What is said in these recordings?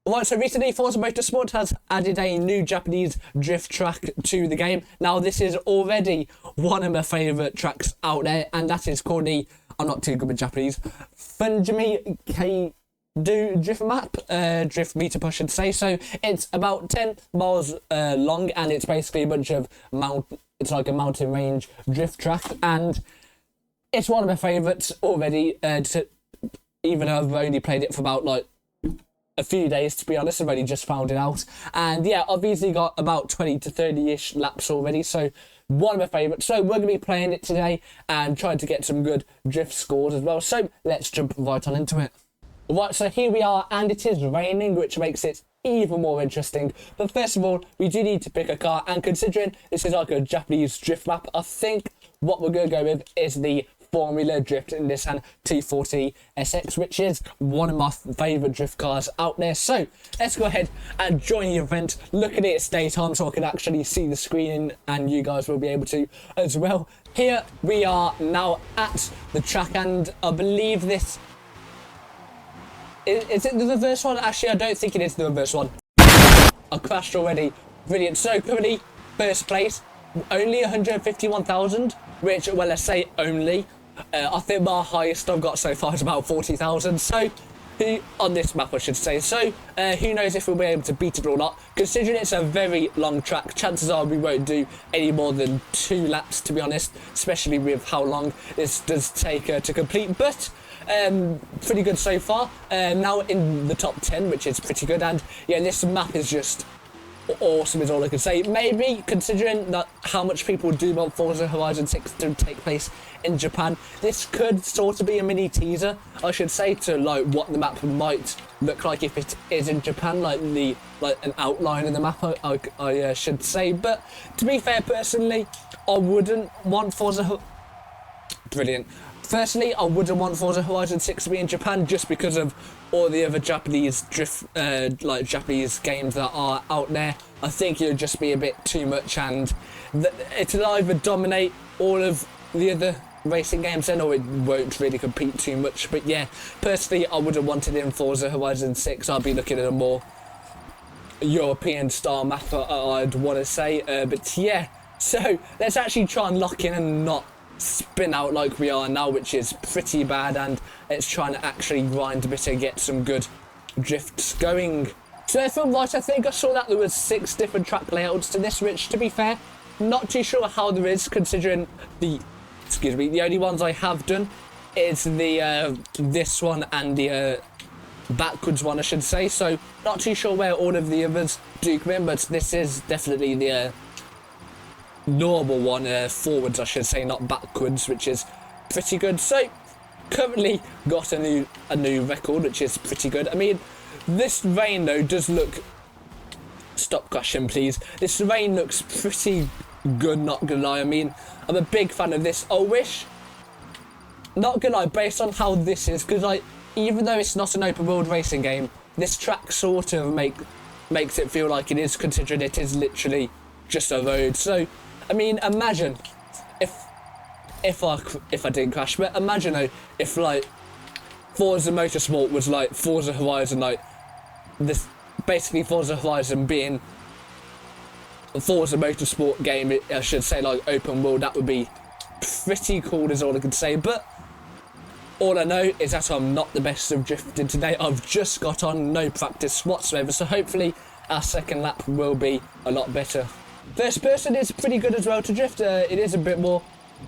Right, so recently Forza Motorsport has added a new Japanese drift track to the game. Now, this is already one of my favourite tracks out there, and that is called the, I'm not too good with Japanese, Funjimi K-Do drift map, drift meter I should say. So it's about 10 miles long, and it's basically a bunch of it's like a mountain range drift track, and it's one of my favourites already, even though I've only played it for about like a few days, to be honest. I've only just found it out, and yeah, I've easily got about 20 to 30-ish laps already, so one of my favourites. So we're going to be playing it today and trying to get some good drift scores as well, so let's jump right on into it. Right, so here we are, and it is raining, which makes it even more interesting. But first of all, we do need to pick a car, and considering this is like a Japanese drift map, I think what we're going to go with is the Formula Drift in Nissan T40 SX, which is one of my favourite drift cars out there. So let's go ahead and join the event, look at its daytime so I can actually see the screen, and you guys will be able to as well. Here we are now at the track, and I believe this is it the reverse one? Actually, I don't think it is the reverse one. I crashed already. Brilliant. So currently first place, only 151,000, which, well, let's say only. I think my highest I've got so far is about 40,000. So, on this map, I should say. So, who knows if we'll be able to beat it or not. Considering it's a very long track, chances are we won't do any more than 2 laps, to be honest. Especially with how long this does take to complete. But pretty good so far. Now in the top 10, which is pretty good. And yeah, this map is just awesome is all I can say. Maybe considering that how much people do want Forza Horizon 6 to take place in Japan, this could sort of be a mini teaser, I should say, to like what the map might look like if it is in Japan, like an outline of the map, I should say. But to be fair, personally, I wouldn't want Brilliant. Firstly, I wouldn't want Forza Horizon 6 to be in Japan just because of all the other Japanese drift, like Japanese games that are out there. I think it would just be a bit too much, and it'll either dominate all of the other racing games then, or it won't really compete too much. But yeah, personally, I wouldn't want it in Forza Horizon 6. I'd be looking at a more European style map, I'd want to say. But yeah, so let's actually try and lock in and not spin out like we are now, which is pretty bad, and it's trying to actually grind a bit and get some good drifts going. So if I'm right, I think I saw that there was 6 different track layouts to this, which, to be fair, not too sure how there is, considering the only ones I have done is the this one and the backwards one, I should say. So not too sure where all of the others do come in, but this is definitely the normal one, forwards I should say, not backwards, which is pretty good. So currently got a new record, which is pretty good. I mean, this rain though does look, stop crashing please, this rain looks pretty good, not gonna lie. I mean, I'm a big fan of this. I wish, not gonna lie, based on how this is, because like, even though it's not an open world racing game, this track sort of makes it feel like it is, considering it is literally just a road. So I mean, imagine if I didn't crash, but imagine though if like Forza Motorsport was like Forza Horizon, like this, basically Forza Horizon being a Forza Motorsport game, I should say, like open world. That would be pretty cool is all I can say. But all I know is that I'm not the best of drifting today. I've just got on, no practice whatsoever, so hopefully our second lap will be a lot better. First person is pretty good as well to drift. It is a bit more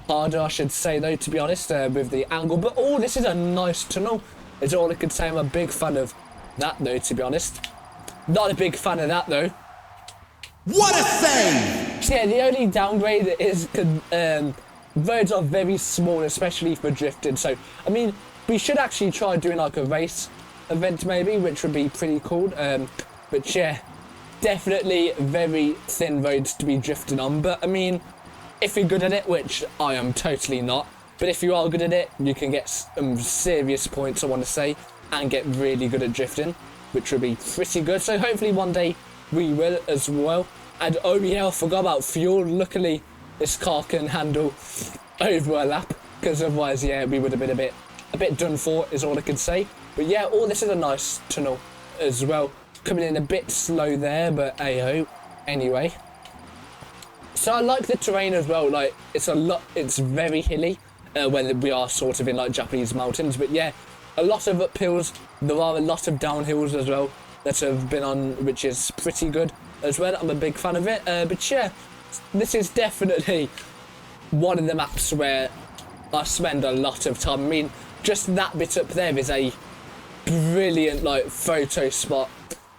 harder, I should say, though, to be honest, with the angle. But this is a nice tunnel, is all I could say. I'm a big fan of that, though, to be honest. Not a big fan of that, though. What a save! So, yeah, the only downgrade is roads are very small, especially for drifting. So, I mean, we should actually try doing like a race event, maybe, which would be pretty cool. But yeah, definitely very thin roads to be drifting on. But I mean, if you're good at it, which I am totally not, but if you are good at it, you can get some serious points, I want to say, and get really good at drifting, which would be pretty good. So hopefully one day we will as well. And oh yeah, I forgot about fuel. Luckily this car can handle over a lap, because otherwise, yeah, we would have been a bit done for, is all I can say. But yeah, this is a nice tunnel as well. coming in a bit slow there, but ayo. Anyway. So I like the terrain as well, like, it's very hilly, when we are sort of in, like, Japanese mountains, but yeah, a lot of uphills, there are a lot of downhills as well that have been on, which is pretty good as well. I'm a big fan of it, but yeah, this is definitely one of the maps where I spend a lot of time. I mean, just that bit up there is a brilliant, like, photo spot,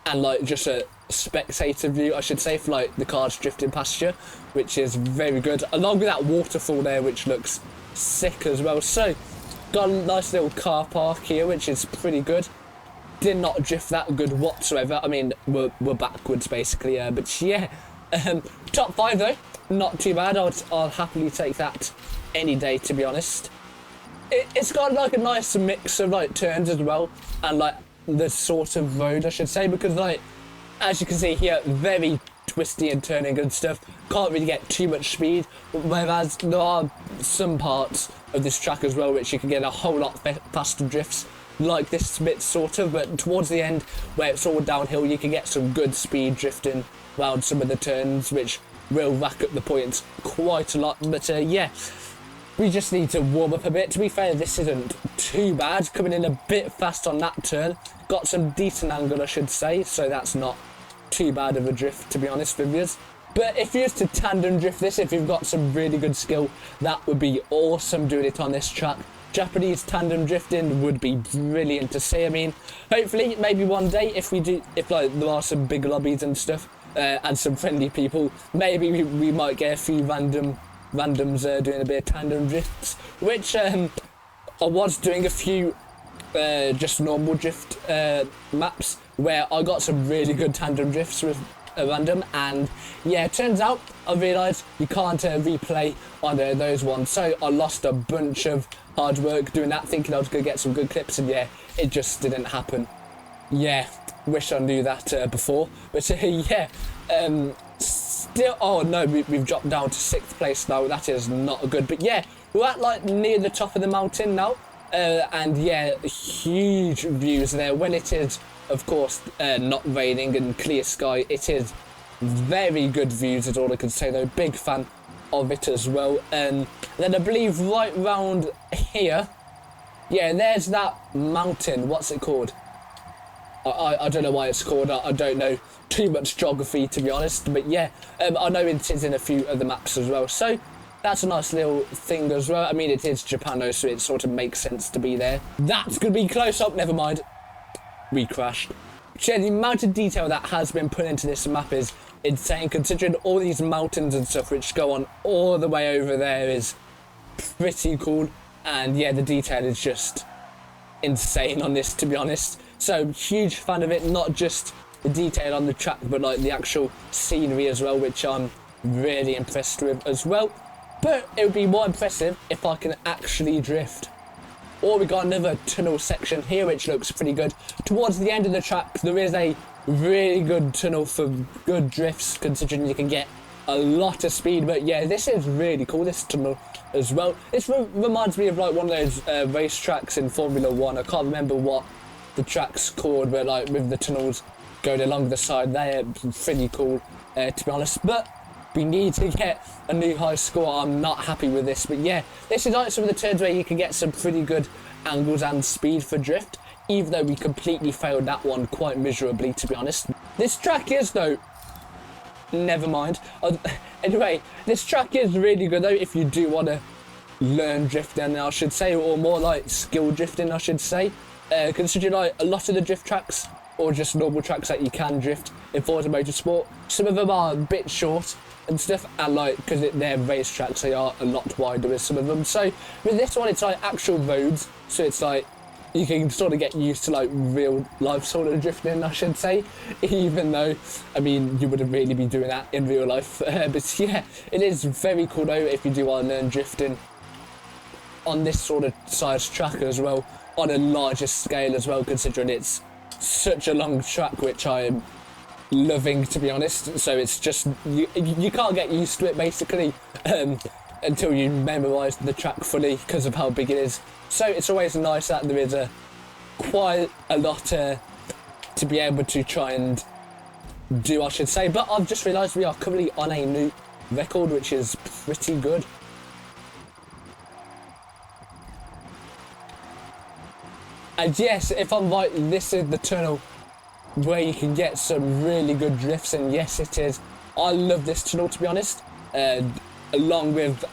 and, like, just a spectator view, I should say, for, like, the cars drifting past you, which is very good, along with that waterfall there, which looks sick as well. So, got a nice little car park here, which is pretty good. Did not drift that good whatsoever. I mean, we're backwards, basically, but yeah. Top 5, though, not too bad. I'll happily take that any day, to be honest. It's got, like, a nice mix of, like, turns as well, and, like, the sort of road, I should say, because, like, as you can see here, very twisty and turning and stuff. Can't really get too much speed, whereas there are some parts of this track as well which you can get a whole lot faster drifts, like this bit sort of, but towards the end where it's all downhill you can get some good speed drifting around some of the turns, which will rack up the points quite a lot. But yeah, we just need to warm up a bit. To be fair, this isn't too bad, coming in a bit fast on that turn, got some decent angle, I should say, so that's not too bad of a drift, to be honest with you. But if you used to tandem drift this, if you've got some really good skill, that would be awesome doing it on this track. Japanese tandem drifting would be brilliant to see. I mean, hopefully, maybe one day, if like there are some big lobbies and stuff, and some friendly people, maybe we might get a few randoms doing a bit of tandem drifts, which I was doing a few just normal drift maps where I got some really good tandem drifts with a random, and yeah, it turns out I realised you can't replay on those ones, so I lost a bunch of hard work doing that, thinking I was going to get some good clips, and yeah, it just didn't happen. Yeah, wish I knew that before, but yeah, still, oh no, we've dropped down to 6th place now. That is not good, but yeah, we're at, like, near the top of the mountain now, and yeah, huge views there. When it is, of course, not raining and clear sky, it is very good views, is all I can say, though. Big fan of it as well. And then I believe right round here, yeah, there's that mountain. What's it called? I don't know why it's called. I don't know too much geography, to be honest, but yeah, I know it is in a few other maps as well, so that's a nice little thing as well. I mean, it is Japan though, so it sort of makes sense to be there. That's gonna be close up, never mind. We crashed. So yeah, the amount of detail that has been put into this map is insane, considering all these mountains and stuff which go on all the way over there is pretty cool, and yeah, the detail is just insane on this, to be honest. So huge fan of it, not just the detail on the track, but like the actual scenery as well, which I'm really impressed with as well. But it would be more impressive if I can actually drift. Or we got another tunnel section here, which looks pretty good. Towards the end of the track, there is a really good tunnel for good drifts, considering you can get a lot of speed. But yeah, this is really cool, this tunnel as well. This reminds me of like one of those race tracks in Formula 1. I can't remember what the track's called, but like with the tunnels going along the side, they're pretty cool, to be honest. But we need to get a new high score. I'm not happy with this, but yeah, this is like some of the turns where you can get some pretty good angles and speed for drift, even though we completely failed that one quite miserably, to be honest. This track is, though, never mind. Anyway, this track is really good, though, if you do want to learn drifting, I should say, or more like skill drifting, I should say. Considering like a lot of the drift tracks, or just normal tracks that you can drift in Forza Motorsport, some of them are a bit short and stuff, and like, because they're race tracks, they are a lot wider with some of them. So with this one, it's like actual roads, so it's like you can sort of get used to like real life sort of drifting, I should say, even though, I mean, you wouldn't really be doing that in real life. But yeah, it is very cool though if you do want to learn drifting on this sort of size track as well, on a larger scale as well, considering it's such a long track, which I'm loving, to be honest. So it's just, you can't get used to it basically until you memorise the track fully because of how big it is. So it's always nice that there is quite a lot to to be able to try and do, I should say. But I've just realised we are currently on a new record, which is pretty good. And yes, if I'm right, this is the tunnel where you can get some really good drifts, and yes, it is. I love this tunnel, to be honest, along with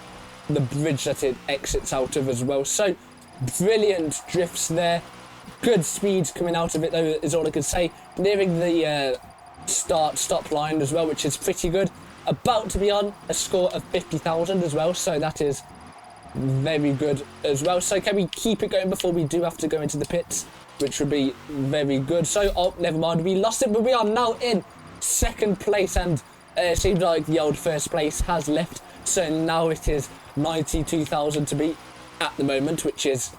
the bridge that it exits out of as well. So brilliant drifts there, good speed coming out of it though, is all I could say. Nearing the stop line as well, which is pretty good. About to be on a score of 50,000 as well, so that is very good as well. So can we keep it going before we do have to go into the pits, which would be very good. So, oh, never mind, we lost it, but we are now in second place, and it seems like the old first place has left. So now it is 92,000 to beat at the moment, which is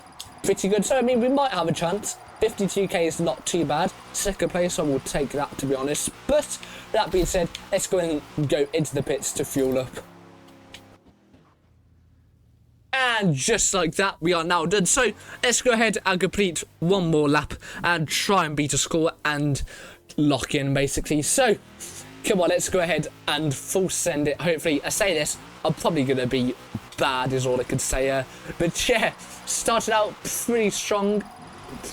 pretty good. So, I mean, we might have a chance. 52k is not too bad. Second place, I will take that, to be honest. But that being said, let's go and go into the pits to fuel up. And just like that, we are now done. So let's go ahead and complete one more lap and try and beat a score and lock in, basically. So come on, let's go ahead and full send it. Hopefully, I say this, I'm probably going to be bad is all I could say. But yeah, started out pretty strong,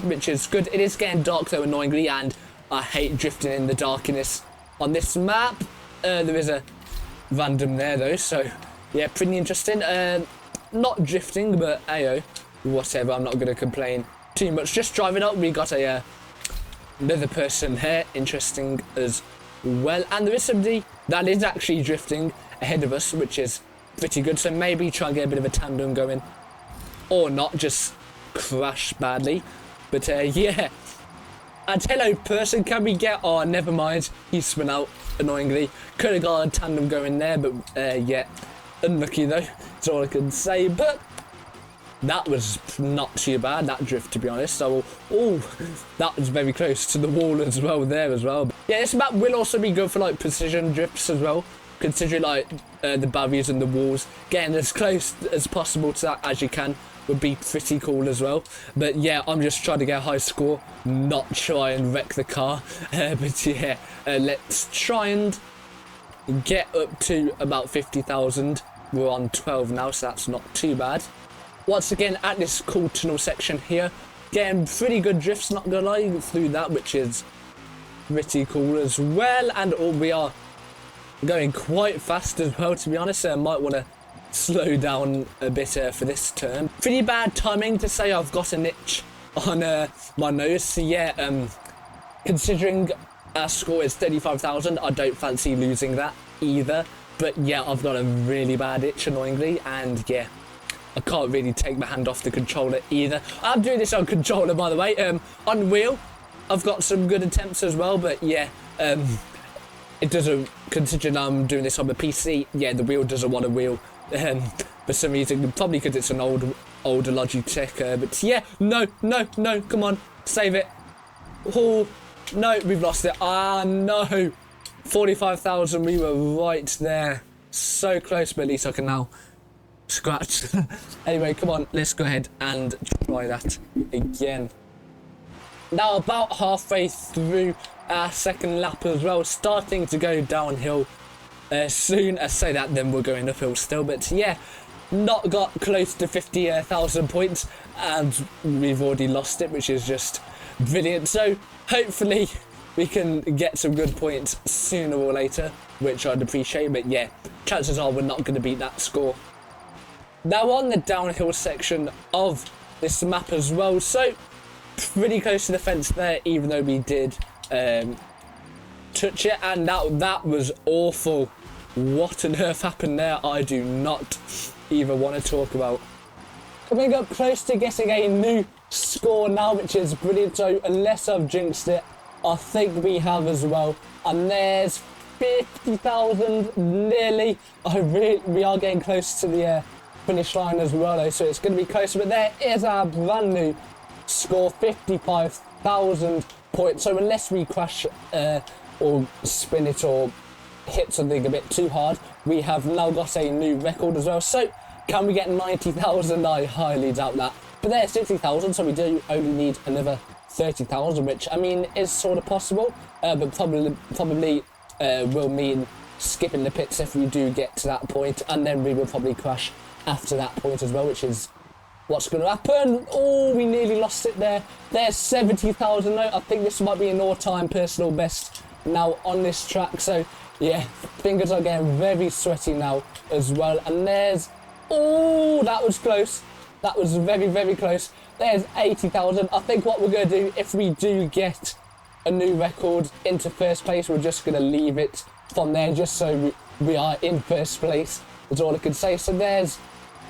which is good. It is getting dark though, annoyingly, and I hate drifting in the darkness on this map. There is a random there though, so yeah, pretty interesting. Not drifting, but ayo, whatever, I'm not going to complain too much. Just driving up, we got a another person here, interesting as well. And there is somebody that is actually drifting ahead of us, which is pretty good. So maybe try and get a bit of a tandem going, or not, just crash badly. But yeah. And hello person, can we get, oh never mind, he spun out annoyingly. Could have got a tandem going there, but yeah, unlucky though, that's all I can say. But that was not too bad, that drift, to be honest. So, oh, that was very close to the wall as well there as well. Yeah, this map will also be good for like precision drifts as well, considering like the barriers and the walls. Getting as close as possible to that as you can would be pretty cool as well. But yeah, I'm just trying to get a high score, not try and wreck the car. But yeah, let's try and get up to about 50,000. We're on 12 now, so that's not too bad. Once again, at this cool tunnel section here, getting pretty good drifts, not gonna lie, through that, which is pretty cool as well. And oh, we are going quite fast as well, to be honest. I might want to slow down a bit for this turn. Pretty bad timing to say I've got an itch on my nose. So yeah, considering our score is 35,000, I don't fancy losing that either. But yeah, I've got a really bad itch, annoyingly, and yeah, I can't really take my hand off the controller either. I'm doing this on controller, by the way. On wheel, I've got some good attempts as well, but yeah, it doesn't, considering I'm doing this on the PC, yeah, the wheel doesn't want to wheel. For some reason, probably because it's an older Logitech, but yeah, no, come on, save it. Oh, no, we've lost it. Ah, no, 45,000, we were right there. So close, but at least I can now scratch. Anyway, come on, let's go ahead and try that again. Now, about halfway through our second lap as well, starting to go downhill. Soon as say that, then we're going uphill still, but yeah, not got close to 50,000 points, and we've already lost it, which is just brilliant. So hopefully we can get some good points sooner or later, which I'd appreciate. But yeah, chances are we're not going to beat that score. Now on the downhill section of this map as well, so pretty close to the fence there, even though we did touch it, and that was awful. What on earth happened there? I do not even want to talk about. Coming up close to getting a new score now, which is brilliant. So unless I've jinxed it, I think we have as well. And there's 50,000 nearly. We are getting close to the finish line as well, though, so it's going to be close. But there is our brand new score, 55,000 points. So unless we crash or spin it or hit something a bit too hard, we have now got a new record as well. So can we get 90,000? I highly doubt that. But there's 60,000, so we do only need another 30,000, which I mean is sort of possible, but probably will mean skipping the pits if we do get to that point, and then we will probably crash after that point as well, which is what's going to happen. Oh, we nearly lost it there. There's 70,000 though. I think this might be an all-time personal best now on this track. So yeah, fingers are getting very sweaty now as well. And there's, oh, that was close. That was very, very close. There's 80,000. I think what we're going to do, if we do get a new record into first place, we're just going to leave it from there just so we are in first place. That's all I can say. So there's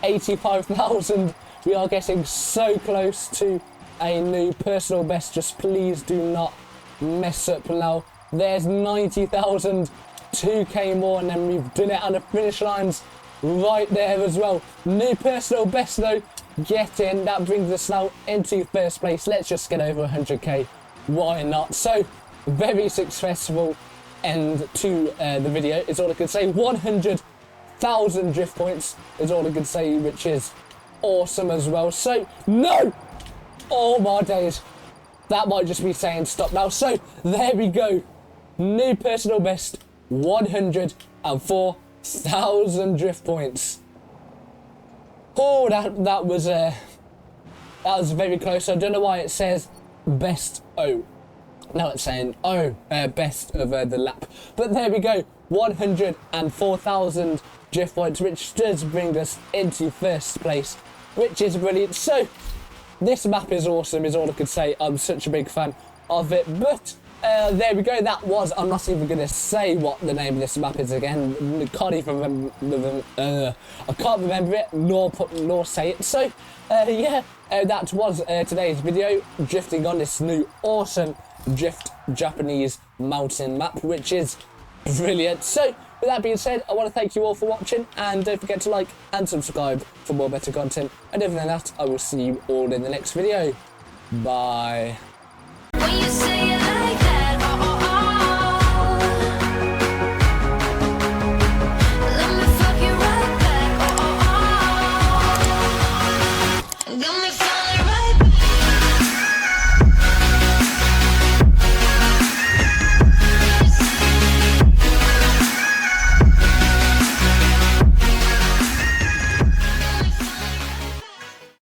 85,000. We are getting so close to a new personal best. Just please do not mess up now. There's 90,000, 2k more, and then we've done it, and the finish line's right there as well. New personal best though, get in. That brings us now into first place. Let's just get over 100k. Why not? So, very successful end to the video is all I can say. 100,000 drift points is all I can say, which is awesome as well. So, no! Oh my days. That might just be saying stop now. So, there we go. New personal best, 104,000 drift points. Oh, that was very close. I don't know why it says best O. Now it's saying best of the lap. But there we go, 104,000 drift points, which does bring us into first place, which is brilliant. So this map is awesome, is all I could say. I'm such a big fan of it. But there we go. That was, I'm not even going to say what the name of this map is again. I can't even remember. I can't remember it nor say it. So yeah, that was today's video, drifting on this new awesome drift Japanese mountain map, which is brilliant. So with that being said, I want to thank you all for watching, and don't forget to like and subscribe for more better content. And other than that, I will see you all in the next video. Bye.